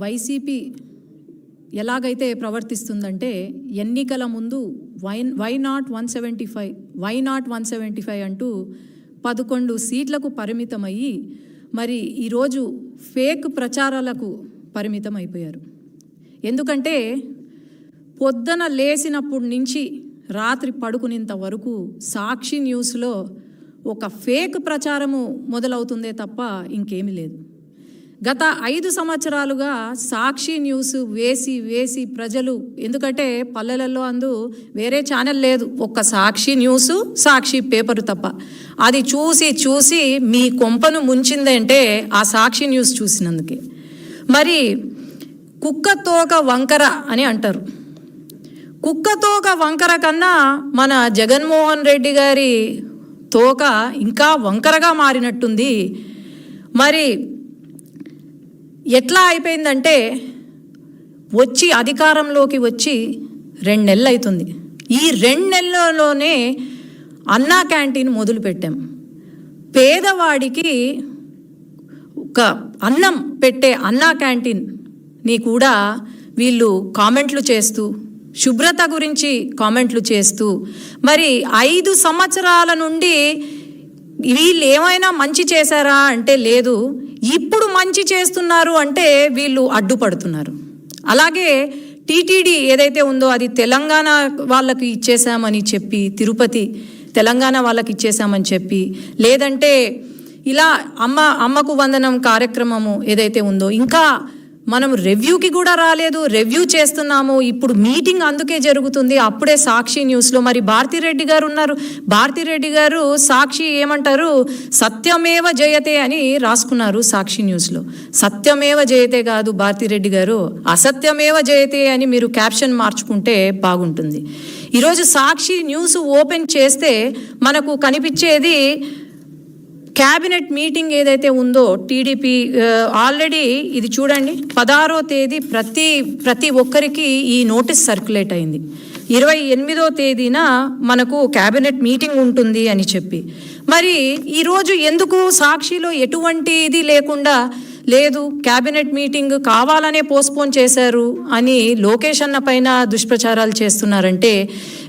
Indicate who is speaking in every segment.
Speaker 1: YCP ఎలాగైతే ప్రవర్తిస్తుందంటే ఎన్నికల ముందు వై నాట్ 175 అంటూ 11 సీట్లకు పరిమితమయ్యి మరి ఈరోజు ఫేక్ ప్రచారాలకు పరిమితం అయిపోయారు. ఎందుకంటే పొద్దున లేచినప్పటి నుంచి రాత్రి పడుకునేంత వరకు సాక్షి న్యూస్లో ఒక ఫేక్ ప్రచారము మొదలవుతుందే తప్ప ఇంకేమీ లేదు. గత 5 సంవత్సరాలుగా సాక్షి న్యూస్ వేసి ప్రజలు, ఎందుకంటే పల్లెలలో వేరే ఛానల్ లేదు, ఒక్క సాక్షి న్యూస్ సాక్షి పేపరు తప్ప, అది చూసి మీ కొంపను ముంచిందంటే ఆ సాక్షి న్యూస్ చూసినందుకే. మరి కుక్కతోక వంకర అని అంటారు. కుక్కతోక వంకర కన్నా మన జగన్మోహన్ రెడ్డి గారి తోక ఇంకా వంకరగా మారినట్టుంది. మరి ఎట్లా అయిపోయిందంటే అధికారంలోకి వచ్చి 2 నెలలు అవుతుంది. ఈ 2 నెలల్లోనే అన్నా క్యాంటీన్ మొదలుపెట్టాం. పేదవాడికి ఒక అన్నం పెట్టే అన్నా క్యాంటీన్ని కూడా వీళ్ళు కామెంట్లు చేస్తూ, శుభ్రత గురించి కామెంట్లు చేస్తూ, మరి 5 సంవత్సరాల నుండి వీళ్ళు ఏమైనా మంచి చేశారా అంటే లేదు, ఇప్పుడు మంచి చేస్తున్నారు అంటే వీళ్ళు అడ్డుపడుతున్నారు. అలాగే టీటీడీ ఏదైతే ఉందో అది తెలంగాణ వాళ్ళకి ఇచ్చేసామని చెప్పి, తిరుపతి తెలంగాణ వాళ్ళకి ఇచ్చేసామని చెప్పి, లేదంటే ఇలా అమ్మకు వందనం కార్యక్రమము ఏదైతే ఉందో ఇంకా మనం రివ్యూకి కూడా రాలేదు, రివ్యూ చేస్తున్నాము. ఇప్పుడు మీటింగ్ అందుకే జరుగుతుంది. అప్పుడే సాక్షి న్యూస్లో మరి భారతిరెడ్డి గారు ఉన్నారు. భారతిరెడ్డి గారు సాక్షి ఏమంటారు, సత్యమేవ జయతే అని రాసుకున్నారు సాక్షి న్యూస్లో. సత్యమేవ జయతే కాదు భారతిరెడ్డి గారు, అసత్యమేవ జయతే అని మీరు క్యాప్షన్ మార్చుకుంటే బాగుంటుంది. ఈరోజు సాక్షి న్యూస్ ఓపెన్ చేస్తే మనకు కనిపించేది క్యాబినెట్ మీటింగ్ ఏదైతే ఉందో టీడీపీ ఆల్రెడీ ఇది చూడండి, 16వ తేదీ ప్రతి ఒక్కరికి ఈ నోటీస్ సర్క్యులేట్ అయింది. 28వ తేదీన మనకు క్యాబినెట్ మీటింగ్ ఉంటుంది అని చెప్పి, మరి ఈరోజు ఎందుకు సాక్షిలో ఎటువంటి ఇది లేకుండా లేదు, క్యాబినెట్ మీటింగ్ కావాలనే పోస్ట్పోన్ చేశారు అని లోకేష్ అన్న పైన దుష్ప్రచారాలు చేస్తున్నారంటే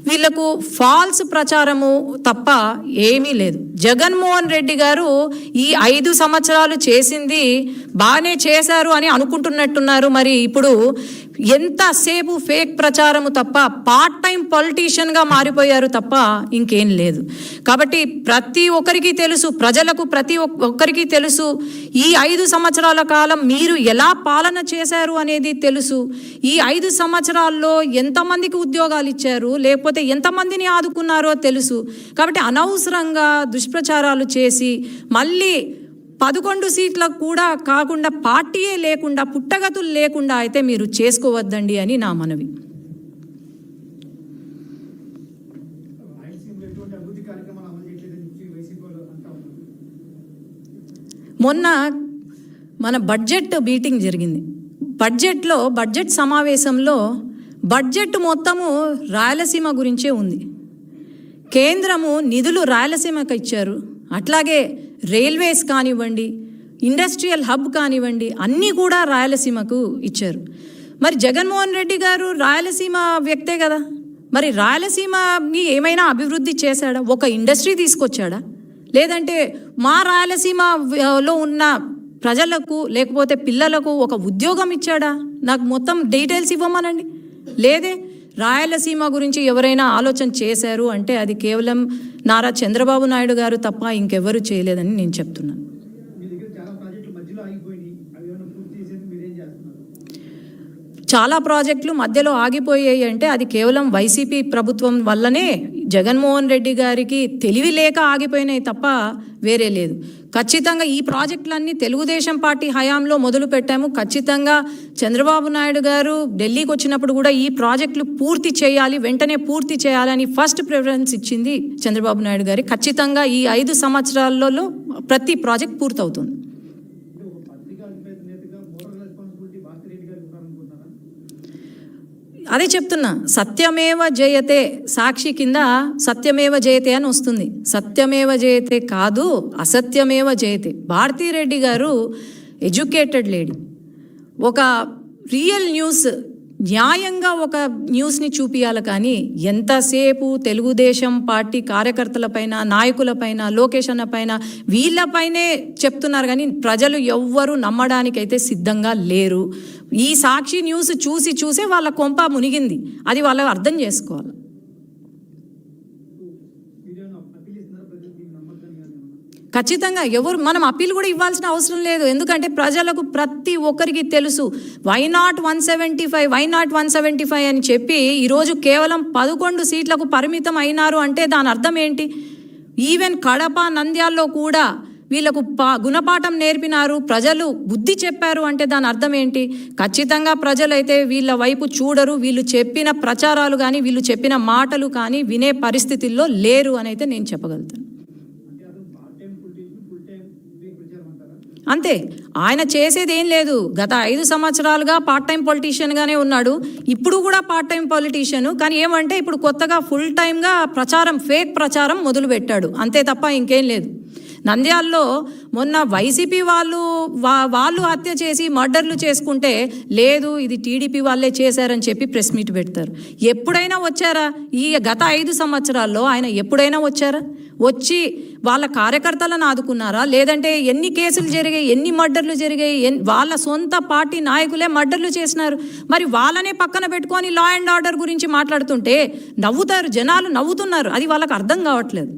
Speaker 1: వీళ్లకు ఫాల్స్ ప్రచారము తప్ప ఏమీ లేదు. జగన్మోహన్ రెడ్డి గారు ఈ 5 సంవత్సరాలు చేసింది బాగానే చేశారు అని అనుకుంటున్నట్టున్నారు. మరి ఇప్పుడు ఎంతసేపు ఫేక్ ప్రచారము తప్ప పార్ట్ టైం పొలిటీషియన్గా మారిపోయారు తప్ప ఇంకేం లేదు. కాబట్టి ప్రతి ఒక్కరికి తెలుసు, ప్రజలకు ప్రతి ఒక్కరికి తెలుసు, ఈ 5 సంవత్సరాల కాలం మీరు ఎలా పాలన చేశారు అనేది తెలుసు. ఈ 5 సంవత్సరాల్లో ఎంతమందికి ఉద్యోగాలు ఇచ్చారు, లేకపోతే ఎంతమందిని ఆదుకున్నారో తెలుసు. కాబట్టి అనవసరంగా దుష్ప్రచారాలు చేసి మళ్ళీ 11 సీట్లకు కూడా కాకుండా పార్టీయే లేకుండా పుట్టగతులు లేకుండా అయితే మీరు చేసుకోవద్దండి అని నా మనవి. మొన్న మన బడ్జెట్ మీటింగ్ జరిగింది. బడ్జెట్ సమావేశంలో బడ్జెట్ మొత్తము రాయలసీమ గురించే ఉంది. కేంద్రము నిధులు రాయలసీమకు ఇచ్చారు. అట్లాగే రైల్వేస్ కానివ్వండి, ఇండస్ట్రియల్ హబ్ కానివ్వండి, అన్నీ కూడా రాయలసీమకు ఇచ్చారు. మరి జగన్మోహన్ రెడ్డి గారు రాయలసీమ వ్యక్తే కదా, మరి రాయలసీమని ఏమైనా అభివృద్ధి చేశాడా? ఒక ఇండస్ట్రీ తీసుకొచ్చాడా? లేదంటే మా రాయలసీమలో ఉన్న ప్రజలకు లేకపోతే పిల్లలకు ఒక ఉద్యోగం ఇచ్చాడా? నాకు మొత్తం డీటెయిల్స్ ఇవ్వమనండి. లేదే. రాయలసీమ గురించి ఎవరైనా ఆలోచన చేశారు అంటే అది కేవలం నారా చంద్రబాబు నాయుడు గారు తప్ప ఇంకెవరు చేయలేదని నేను చెప్తున్నాను. చాలా ప్రాజెక్టులు మధ్యలో ఆగిపోయాయి అంటే అది కేవలం వైసీపీ ప్రభుత్వం వల్లనే, జగన్మోహన్ రెడ్డి గారికి తెలివి లేక ఆగిపోయినాయి తప్ప వేరే లేదు. ఖచ్చితంగా ఈ ప్రాజెక్టులన్నీ తెలుగుదేశం పార్టీ హయాంలో మొదలు పెట్టాము. ఖచ్చితంగా చంద్రబాబు నాయుడు గారు ఢిల్లీకి వచ్చినప్పుడు కూడా ఈ ప్రాజెక్టులు పూర్తి చేయాలి, వెంటనే పూర్తి చేయాలని ఫస్ట్ ప్రిఫరెన్స్ ఇచ్చింది చంద్రబాబు నాయుడు గారి. ఖచ్చితంగా ఈ 5 సంవత్సరాలలో ప్రతి ప్రాజెక్ట్ పూర్తవుతుంది. అదే చెప్తున్నా, సత్యమేవ జయతే సాక్షి కింద సత్యమేవ జయతే అని వస్తుంది. సత్యమేవ జయతే కాదు, అసత్యమేవ జయతే. భారతిరెడ్డి గారు ఎడ్యుకేటెడ్ లేడీ, ఒక రియల్ న్యూస్, న్యాయంగా ఒక న్యూస్ని చూపియాలి. కానీ ఎంతసేపు తెలుగుదేశం పార్టీ కార్యకర్తలపైన, నాయకులపైన, లోకేష్ అన్న పైన, వీళ్ళపైనే చెప్తున్నారు. కానీ ప్రజలు ఎవ్వరూ నమ్మడానికైతే సిద్ధంగా లేరు. ఈ సాక్షి న్యూస్ చూసే వాళ్ళ కొంప మునిగింది. అది వాళ్ళు అర్థం చేసుకోవాలి. ఖచ్చితంగా మనం అప్పీల్ కూడా ఇవ్వాల్సిన అవసరం లేదు. ఎందుకంటే ప్రజలకు ప్రతి ఒక్కరికి తెలుసు. వై నాట్ 175 అని చెప్పి ఈరోజు కేవలం 11 సీట్లకు పరిమితం అయినారు అంటే దాని అర్థం ఏంటి? ఈవెన్ కడప, నంద్యాల్లో కూడా వీళ్ళకు గుణపాఠం నేర్పినారు, ప్రజలు బుద్ధి చెప్పారు అంటే దాని అర్థం ఏంటి? ఖచ్చితంగా ప్రజలైతే వీళ్ళ వైపు చూడరు. వీళ్ళు చెప్పిన ప్రచారాలు కానీ, వీళ్ళు చెప్పిన మాటలు కానీ వినే పరిస్థితుల్లో లేరు అని అయితే నేను చెప్పగలుగుతాను. అంతే, ఆయన చేసేది ఏం లేదు. గత 5 సంవత్సరాలుగా పార్ట్ టైం పొలిటీషియన్గానే ఉన్నాడు. ఇప్పుడు కూడా పార్ట్ టైం పొలిటీషియన్. కానీ ఏమంటే ఇప్పుడు కొత్తగా ఫుల్ టైమ్గా ఫేక్ ప్రచారం మొదలుపెట్టాడు. అంతే తప్ప ఇంకేం లేదు. నంద్యాల్లో మొన్న వైసీపీ వాళ్ళు హత్య చేసి మర్డర్లు చేసుకుంటే లేదు, ఇది టీడీపీ వాళ్ళే చేశారని చెప్పి ప్రెస్ మీట్ పెడతారు. ఎప్పుడైనా వచ్చారా? ఈ గత 5 సంవత్సరాల్లో ఆయన ఎప్పుడైనా వచ్చారా? వచ్చి వాళ్ళ కార్యకర్తలను ఆదుకున్నారా? లేదంటే ఎన్ని కేసులు జరిగాయి, ఎన్ని మర్డర్లు జరిగాయి? వాళ్ళ సొంత పార్టీ నాయకులే మర్డర్లు చేసినారు. మరి వాళ్ళనే పక్కన పెట్టుకొని లా అండ్ ఆర్డర్ గురించి మాట్లాడుతుంటే నవ్వుతారు, జనాలు నవ్వుతున్నారు. అది వాళ్ళకి అర్థం కావట్లేదు.